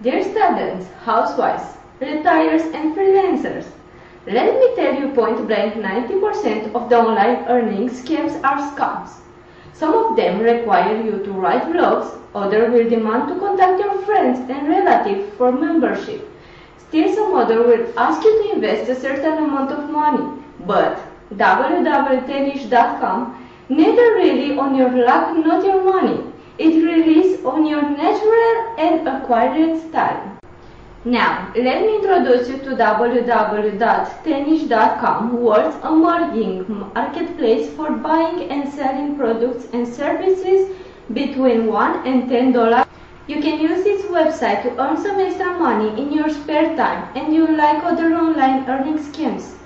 Dear students, housewives, retirees and freelancers, let me tell you point blank 90% of the online earning schemes are scams. Some of them require you to write blogs, others will demand to contact your friends and relatives for membership. Still some others will ask you to invest a certain amount of money, but www.tenish.com neither really on your luck not your money. It relies on your natural and acquired style. Now, let me introduce you to www.tenish.com, world's emerging marketplace for buying and selling products and services between $1 and $10. You can use this website to earn some extra money in your spare time and you like other online earning schemes.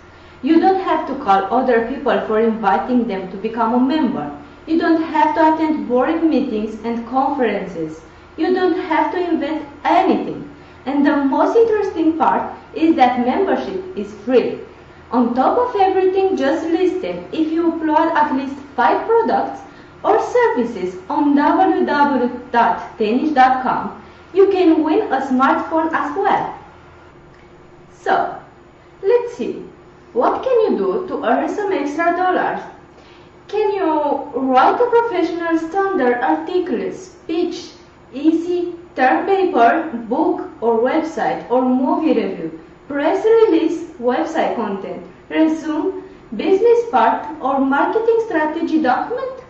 You don't have to call other people for inviting them to become a member. You don't have to attend boring meetings and conferences. You don't have to invent anything. And the most interesting part is that membership is free. On top of everything just listed, if you upload at least 5 products or services on www.tenish.com, you can win a smartphone as well. So, let's see. What can you do to earn some extra dollars? Can you write a professional standard article, speech, essay, term paper, book or website or movie review, press release, website content, resume, business part or marketing strategy document?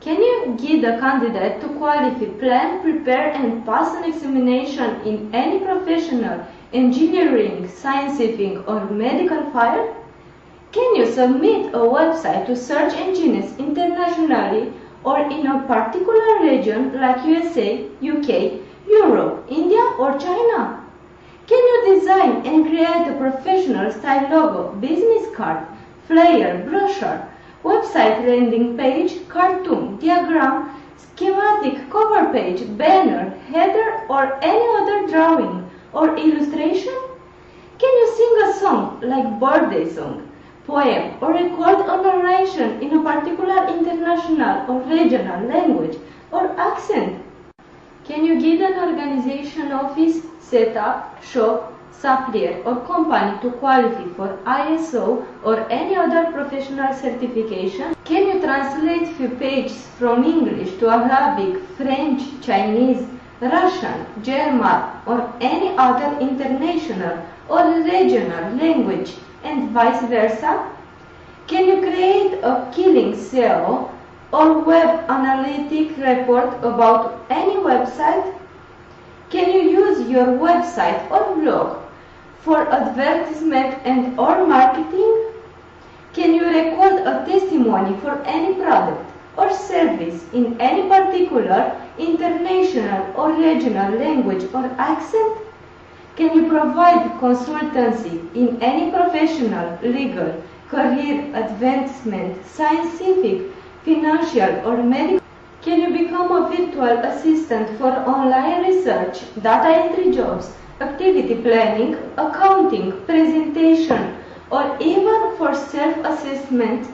Can you guide a candidate to qualify, plan, prepare and pass an examination in any professional, engineering, scientific or medical field? Can you submit a website to search engines internationally or in a particular region like USA, UK, Europe, India or China? Can you design and create a professional style logo, business card, flyer, brochure, website landing page, cartoon, diagram, schematic, cover page, banner, header or any other drawing or illustration? Can you sing a song like birthday song, poem or record a narration in a particular international or regional language or accent? Can you guide an organization, office, setup, shop, supplier or company to qualify for ISO or any other professional certification? Can you translate few pages from English to Arabic, French, Chinese, Russian, German or any other international or regional language and vice versa? Can you create a killing SEO or web analytic report about any website? Can you use your website or blog for advertisement and or marketing? Can you record a testimony for any product or service in any particular international or regional language or accent? Can you provide consultancy in any professional, legal, career advancement, scientific, financial or medical? Can you become a virtual assistant for online research, data entry jobs, activity planning, accounting, presentation or even for self-assessment?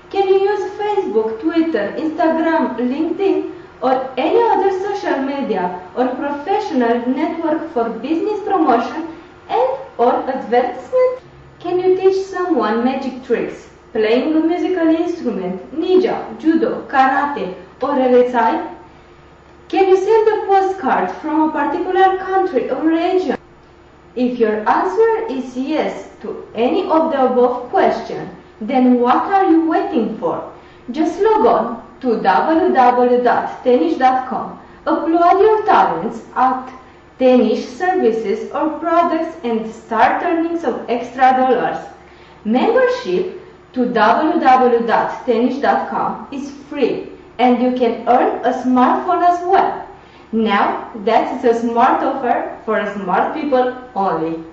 Can you use Facebook, Twitter, Instagram, LinkedIn or any other social media or professional network for business promotion and or advertisement? Can you teach someone magic tricks, playing a musical instrument, ninja, judo, karate or LSI? Can you send a postcard from a particular country or region? If your answer is yes to any of the above questions, then what are you waiting for? Just log on to www.tenish.com, upload your talents, act Tenish services or products and start earning some extra dollars. Membership to www.tenish.com is free and you can earn a smartphone as well. Now, that is a smart offer for smart people only.